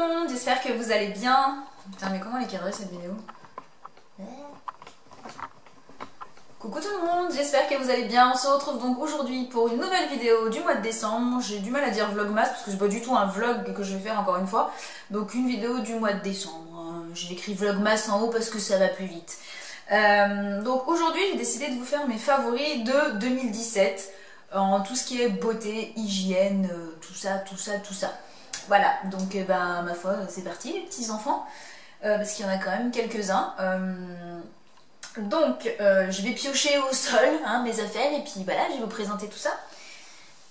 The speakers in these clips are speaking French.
monde, j'espère que vous allez bien. Putain mais comment elle est cadrée cette vidéo? Coucou tout le monde, j'espère que vous allez bien. On se retrouve donc aujourd'hui pour une nouvelle vidéo du mois de décembre. J'ai du mal à dire vlogmas parce que c'est pas du tout un vlog que je vais faire encore une fois. Donc une vidéo du mois de décembre. J'ai écrit vlogmas en haut parce que ça va plus vite. Donc aujourd'hui j'ai décidé de vous faire mes favoris de 2017 en tout ce qui est beauté, hygiène, tout ça. Voilà, donc ma foi c'est parti les petits enfants, parce qu'il y en a quand même quelques-uns. Donc je vais piocher au sol mes affaires et puis voilà, je vais vous présenter tout ça.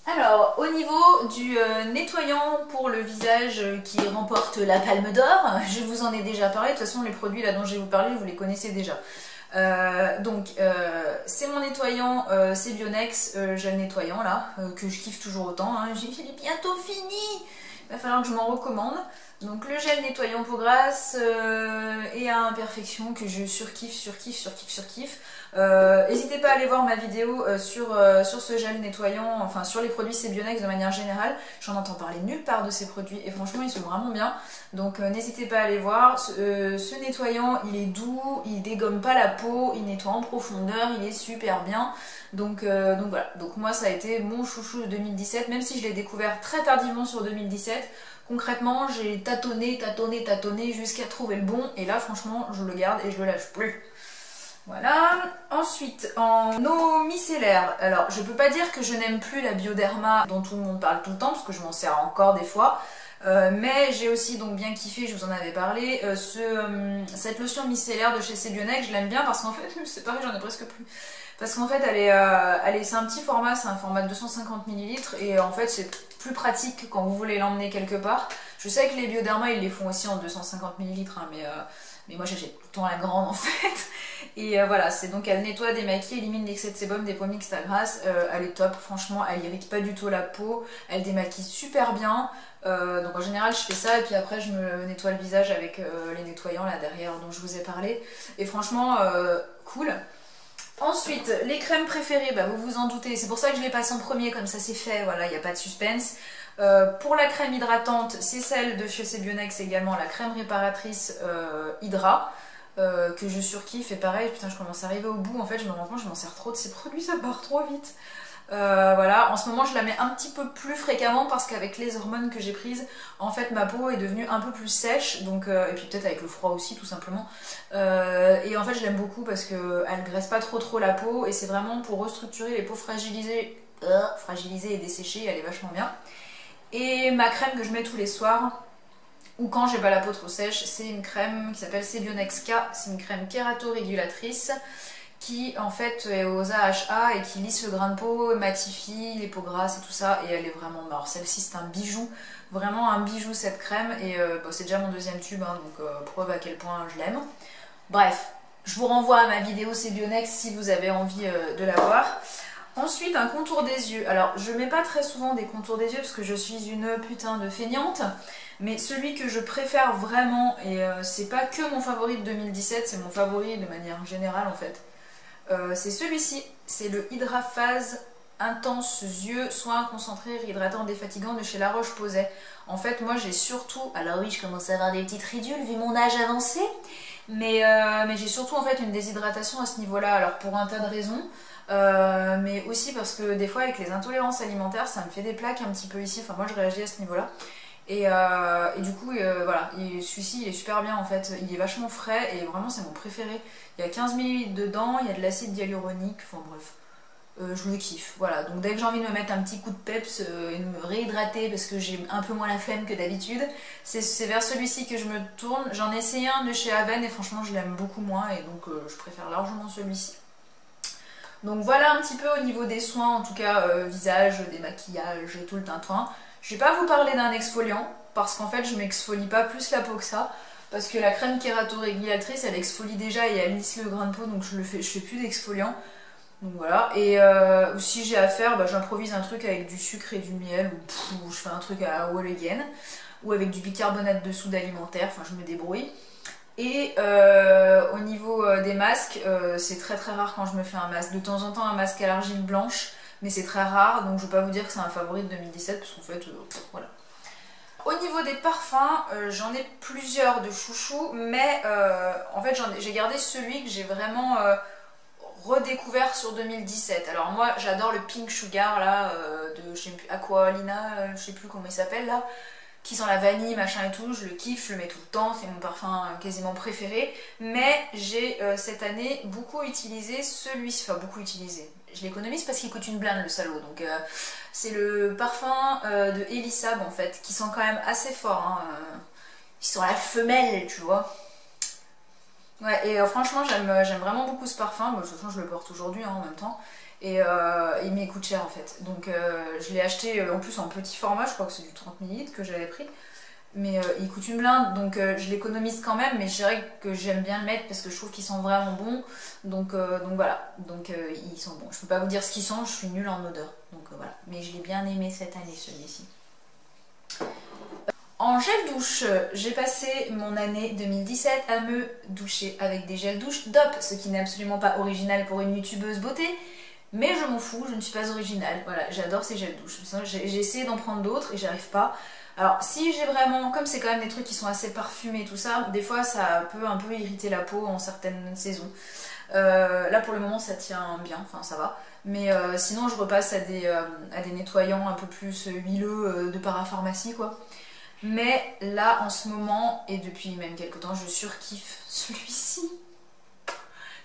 Alors au niveau du nettoyant pour le visage qui remporte la palme d'or, je vous en ai déjà parlé, de toute façon les produits là dont je vais vous parler vous les connaissez déjà. C'est mon nettoyant, c'est Bionex gel nettoyant là, que je kiffe toujours autant, j'ai bientôt fini, il va falloir que je m'en recommande. Donc le gel nettoyant peau grasse et à imperfection que je surkiffe. N'hésitez pas à aller voir ma vidéo sur ce gel nettoyant, enfin sur les produits c'est Bionex de manière générale. J'en entends parler nulle part de ces produits et franchement ils sont vraiment bien. Donc n'hésitez pas à aller voir. Ce nettoyant il est doux, il dégomme pas la peau, il nettoie en profondeur, il est super bien. Donc voilà, donc moi ça a été mon chouchou de 2017, même si je l'ai découvert très tardivement sur 2017. Concrètement, j'ai tâtonné jusqu'à trouver le bon et là franchement je le garde et je le lâche plus. Voilà. Ensuite, en eau micellaire, alors je peux pas dire que je n'aime plus la Bioderma dont tout le monde parle tout le temps parce que je m'en sers encore des fois. Mais j'ai aussi donc bien kiffé, je vous en avais parlé, cette lotion micellaire de chez Bionex, je l'aime bien parce qu'en fait, c'est pareil, j'en ai presque plus. Parce qu'en fait, c'est un petit format, c'est un format de 250 ml et en fait, c'est plus pratique quand vous voulez l'emmener quelque part. Je sais que les Bioderma, ils les font aussi en 250 ml, mais moi j'achète tout le temps la grande en fait. Et voilà, c'est donc elle nettoie, démaquille, élimine l'excès de sébum, des pommades extra grasses. Elle est top, franchement, elle irrite pas du tout la peau, elle démaquille super bien. Donc en général je fais ça et puis après je me nettoie le visage avec les nettoyants là derrière dont je vous ai parlé. Et franchement, cool. Ensuite, les crèmes préférées, vous vous en doutez, c'est pour ça que je les passe en premier, comme ça c'est fait, voilà, il n'y a pas de suspense. Pour la crème hydratante, c'est celle de chez Bionex également, la crème réparatrice Hydra, que je surkiffe, et pareil, putain, je commence à arriver au bout, en fait, je me rends compte, je m'en sers trop de ces produits, ça part trop vite. Voilà, en ce moment je la mets un petit peu plus fréquemment parce qu'avec les hormones que j'ai prises, en fait ma peau est devenue un peu plus sèche, donc, et puis peut-être avec le froid aussi tout simplement. Et en fait je l'aime beaucoup parce qu'elle graisse pas trop la peau et c'est vraiment pour restructurer les peaux fragilisées et desséchées, elle est vachement bien. Et ma crème que je mets tous les soirs, ou quand j'ai pas la peau trop sèche, c'est une crème qui s'appelle Bionex K, c'est une crème kératorégulatrice qui en fait est aux AHA et qui lisse le grain de peau, matifie les peaux grasses et tout ça, et elle est vraiment morte. Celle-ci c'est un bijou, vraiment un bijou cette crème, et c'est déjà mon deuxième tube, donc preuve à quel point je l'aime. Bref, je vous renvoie à ma vidéo c'est Bionex si vous avez envie de la voir. Ensuite un contour des yeux, alors je mets pas très souvent des contours des yeux parce que je suis une putain de feignante, mais celui que je préfère vraiment, et c'est pas que mon favori de 2017, c'est mon favori de manière générale en fait. C'est celui-ci, c'est le Hydra Phase Intense Yeux Soin Concentré Réhydratant Défatigant de chez La Roche-Posay. En fait moi j'ai surtout, alors oui je commence à avoir des petites ridules vu mon âge avancé, mais j'ai surtout en fait une déshydratation à ce niveau-là, alors pour un tas de raisons, mais aussi parce que des fois avec les intolérances alimentaires ça me fait des plaques un petit peu ici, enfin moi je réagis à ce niveau-là. Et du coup, voilà, celui-ci il est super bien en fait, il est vachement frais et vraiment c'est mon préféré. Il y a 15 ml dedans, il y a de l'acide hyaluronique, enfin bref, je le kiffe. Voilà, donc dès que j'ai envie de me mettre un petit coup de peps et de me réhydrater parce que j'ai un peu moins la flemme que d'habitude, c'est vers celui-ci que je me tourne. J'en ai essayé un de chez Aven et franchement je l'aime beaucoup moins et donc je préfère largement celui-ci. Donc voilà un petit peu au niveau des soins, en tout cas visage, démaquillage et tout le tintouin. Je vais pas vous parler d'un exfoliant parce qu'en fait je m'exfolie pas plus la peau que ça, parce que la crème kératorégulatrice elle exfolie déjà et elle lisse le grain de peau, donc je fais plus d'exfoliant. Donc voilà, et si j'ai à faire, j'improvise un truc avec du sucre et du miel, ou je fais un truc à eau again, ou avec du bicarbonate de soude alimentaire, enfin je me débrouille. Et au niveau des masques, c'est très rare quand je me fais un masque. De temps en temps un masque à l'argile blanche, mais c'est très rare, donc je ne vais pas vous dire que c'est un favori de 2017, parce qu'en fait, voilà. au niveau des parfums, j'en ai plusieurs de chouchou, mais en fait j'ai gardé celui que j'ai vraiment redécouvert sur 2017. Alors moi j'adore le Pink Sugar là, de je sais plus, Aqualina, je sais plus comment il s'appelle là, qui sent la vanille, machin et tout, je le kiffe, je le mets tout le temps, c'est mon parfum quasiment préféré. Mais j'ai cette année beaucoup utilisé celui-ci, enfin beaucoup utilisé. Je l'économise parce qu'il coûte une blinde le salaud, donc c'est le parfum de Elisab en fait, qui sent quand même assez fort, hein. Il sent la femelle, tu vois. Ouais, et franchement j'aime vraiment beaucoup ce parfum, de toute façon je le porte aujourd'hui hein, en même temps. Et il m'y coûte cher en fait. Donc je l'ai acheté en plus en petit format, je crois que c'est du 30 ml que j'avais pris. Mais il coûte une blinde, donc je l'économise quand même, mais je dirais que j'aime bien le mettre parce que je trouve qu'il sent vraiment bon. Donc voilà, donc il sent bon. Je peux pas vous dire ce qu'il sent, je suis nulle en odeur. Donc voilà, mais je l'ai bien aimé cette année celui-ci. En gel douche, j'ai passé mon année 2017 à me doucher avec des gels douche DOP, ce qui n'est absolument pas original pour une youtubeuse beauté. Mais je m'en fous, je ne suis pas originale. Voilà, j'adore ces gels douche. J'ai essayé d'en prendre d'autres et j'arrive pas. Alors si j'ai vraiment, comme c'est quand même des trucs qui sont assez parfumés tout ça, des fois ça peut un peu irriter la peau en certaines saisons. Là pour le moment ça tient bien, enfin ça va. Mais sinon je repasse à des nettoyants un peu plus huileux de parapharmacie quoi. Mais là en ce moment, et depuis même quelques temps, je surkiffe celui-ci,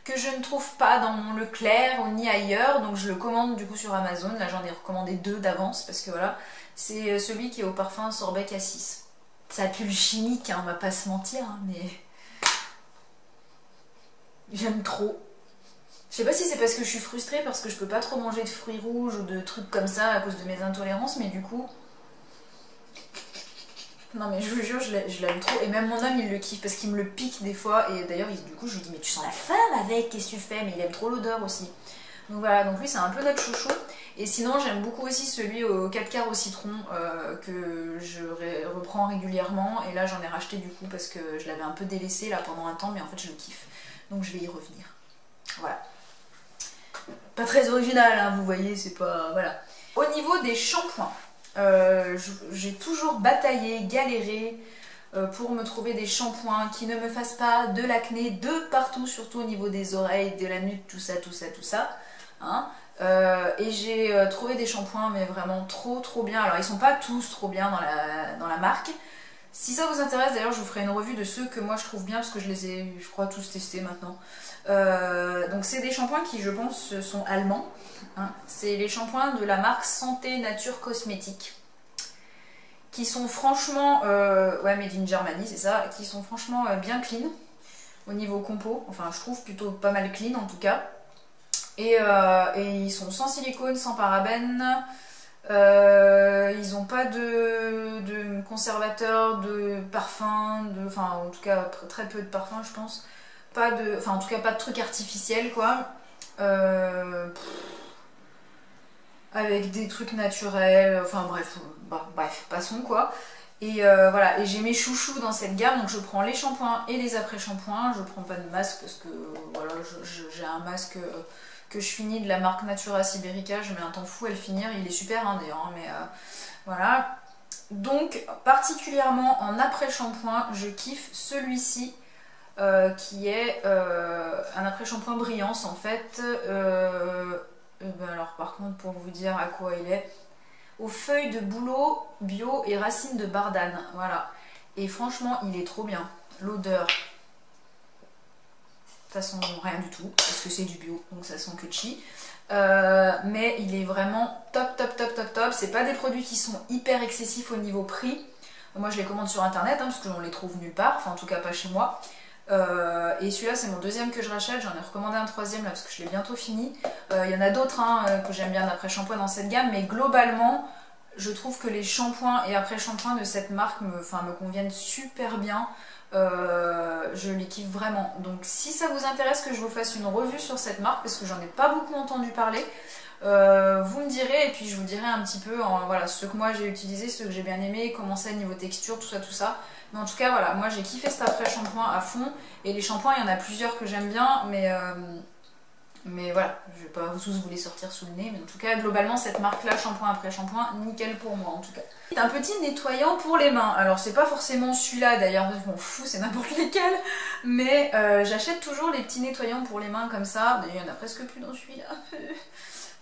que je ne trouve pas dans mon Leclerc ni ailleurs, donc je le commande du coup sur Amazon. Là j'en ai recommandé 2 d'avance parce que voilà, c'est celui qui est au parfum sorbet cassis. Ça pue le chimique, hein, on va pas se mentir, hein, mais j'aime trop. Je sais pas si c'est parce que je suis frustrée parce que je peux pas trop manger de fruits rouges ou de trucs comme ça à cause de mes intolérances, mais du coup... Non mais je vous jure, je l'aime trop. Et même mon homme il le kiffe parce qu'il me le pique des fois. Et d'ailleurs du coup je lui dis mais tu sens la femme avec, qu'est-ce que tu fais? Mais il aime trop l'odeur aussi. Donc voilà, donc lui c'est un peu notre chouchou. Et sinon j'aime beaucoup aussi celui au 4 quarts au citron que je reprends régulièrement. Et là j'en ai racheté du coup parce que je l'avais un peu délaissé là pendant un temps, mais en fait je le kiffe. Donc je vais y revenir. Voilà. Pas très original hein, vous voyez, c'est pas... Voilà. Au niveau des shampoings, j'ai toujours bataillé, galéré pour me trouver des shampoings qui ne me fassent pas de l'acné de partout, surtout au niveau des oreilles, de la nuque, tout ça, tout ça, tout ça. Hein. Et j'ai trouvé des shampoings mais vraiment trop bien. Alors ils sont pas tous trop bien dans la marque. Si ça vous intéresse d'ailleurs je vous ferai une revue de ceux que moi je trouve bien parce que je les ai je crois tous testés maintenant. Donc c'est des shampoings qui je pense sont allemands. Hein. C'est les shampoings de la marque Santé Nature Cosmétique. Qui sont franchement, ouais made in Germany c'est ça, qui sont franchement bien clean au niveau compo. Enfin je trouve plutôt pas mal clean en tout cas. Et ils sont sans silicone, sans parabènes. Ils n'ont pas de conservateur, de parfum, enfin en tout cas très peu de parfum je pense. Pas de, enfin en tout cas pas de trucs artificiels quoi. Avec des trucs naturels, enfin bref, bref, passons quoi. Et voilà, et j'ai mes chouchous dans cette gamme, donc je prends les shampoings et les après-shampoings. Je prends pas de masque parce que voilà, j'ai un masque que je finis de la marque Natura Siberica, je mets un temps fou à le finir, il est super hein, d'ailleurs, hein, mais voilà. Donc particulièrement en après-shampoing, je kiffe celui-ci qui est un après-shampoing brillance en fait. Ben alors par contre pour vous dire à quoi il est, aux feuilles de bouleau bio et racines de bardane, voilà. Et franchement il est trop bien, l'odeur ça sent rien du tout parce que c'est du bio donc ça sent que chi, mais il est vraiment top top top top top. C'est pas des produits qui sont hyper excessifs au niveau prix. Moi je les commande sur internet hein, parce que on les trouve nulle part, enfin en tout cas pas chez moi. Et celui-là c'est mon deuxième que je rachète, j'en ai recommandé un troisième là parce que je l'ai bientôt fini. Il y en a d'autres hein, que j'aime bien d'après shampoing dans cette gamme, mais globalement je trouve que les shampoings et après shampoings de cette marque me conviennent super bien. Je les kiffe vraiment. Donc si ça vous intéresse que je vous fasse une revue sur cette marque, parce que j'en ai pas beaucoup entendu parler, vous me direz et puis je vous dirai un petit peu voilà, ce que moi j'ai utilisé, ce que j'ai bien aimé, comment c'est niveau texture, tout ça tout ça. Mais en tout cas voilà, moi j'ai kiffé cet après shampoing à fond. Et les shampoings il y en a plusieurs que j'aime bien, mais Mais voilà, je vais pas tous vous les sortir sous le nez, mais en tout cas, globalement, cette marque-là, shampoing après shampoing, nickel pour moi en tout cas. Un petit nettoyant pour les mains. Alors, c'est pas forcément celui-là d'ailleurs, je m'en fous, c'est n'importe lequel, mais j'achète toujours les petits nettoyants pour les mains comme ça. D'ailleurs, il y en a presque plus dans celui-là.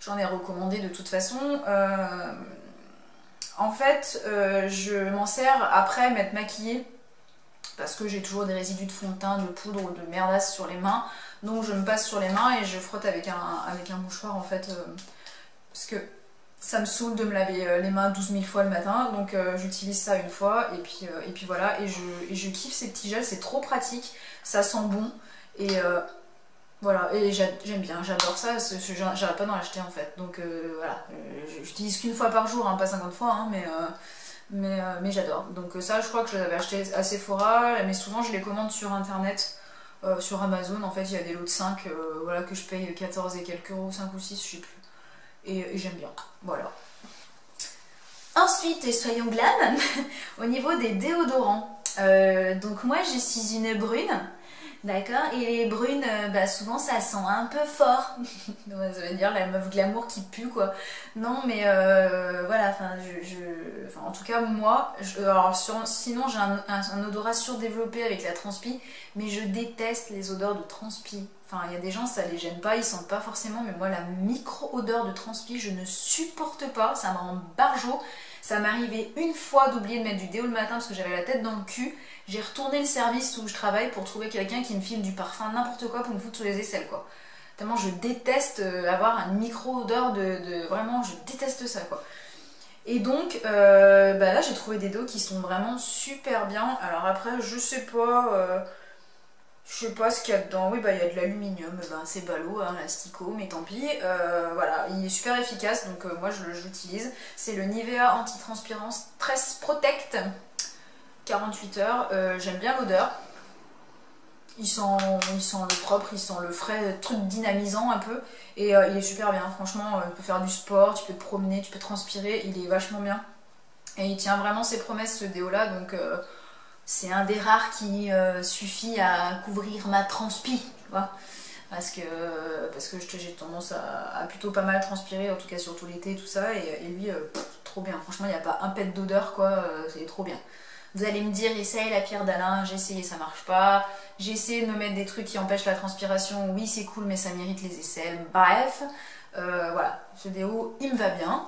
J'en ai recommandé de toute façon. En fait, je m'en sers après m'être maquillée parce que j'ai toujours des résidus de fond de teint, de poudre ou de merdasse sur les mains. Donc je me passe sur les mains et je frotte avec un mouchoir en fait, parce que ça me saoule de me laver les mains 12 000 fois le matin. Donc j'utilise ça une fois et puis voilà. Et je kiffe ces petits gels, c'est trop pratique, ça sent bon. Et voilà, et j'aime bien, j'adore ça, j'arrête pas d'en acheter en fait. Donc voilà, j'utilise qu'une fois par jour, hein, pas 50 fois, hein, mais j'adore. Donc ça, je crois que je les avais achetés à Sephora, mais souvent je les commande sur internet, sur Amazon. En fait, il y a des lots de 5, voilà, que je paye 14 et quelques euros, 5 ou 6, je sais plus. Et j'aime bien, voilà. Ensuite, soyons glam, au niveau des déodorants. Donc moi, je suis une brune. D'accord, et les brunes, bah souvent ça sent un peu fort. Ça veut dire la meuf glamour qui pue quoi. Non mais voilà, enfin enfin, en tout cas moi, alors sinon j'ai un odorat surdéveloppé avec la transpi, mais je déteste les odeurs de transpi. Enfin il y a des gens ça les gêne pas, ils sentent pas forcément, mais moi la micro-odeur de transpi je ne supporte pas, ça me rend barjot. Ça m'est arrivé une fois d'oublier de mettre du déo le matin parce que j'avais la tête dans le cul. J'ai retourné le service où je travaille pour trouver quelqu'un qui me file du parfum, n'importe quoi, pour me foutre sous les aisselles, quoi. Tellement je déteste avoir une micro-odeur Vraiment, je déteste ça, quoi. Et donc, bah là, j'ai trouvé des déos qui sont vraiment super bien. Alors après, je sais pas ce qu'il y a dedans. Oui, bah il y a de l'aluminium, ben, c'est ballot, hein, l'astico, mais tant pis. Voilà, il est super efficace, donc moi je l'utilise. C'est le Nivea Antitranspirant Stress Protect. 48 heures, j'aime bien l'odeur. Il sent le propre, il sent le frais, truc dynamisant un peu. Et il est super bien, franchement, tu peux faire du sport, tu peux te promener, tu peux transpirer, il est vachement bien. Et il tient vraiment ses promesses ce déo là, donc c'est un des rares qui suffit à couvrir ma transpi, tu vois. Parce que j'ai tendance à plutôt pas mal transpirer, en tout cas surtout l'été, tout ça. Et lui, trop bien, franchement, il n'y a pas un pet d'odeur, quoi, c'est trop bien. Vous allez me dire, essaye la pierre d'Alain, j'ai essayé, ça marche pas. J'ai essayé de me mettre des trucs qui empêchent la transpiration, oui c'est cool mais ça m'irrite les aisselles. Bref, voilà, ce déo il me va bien.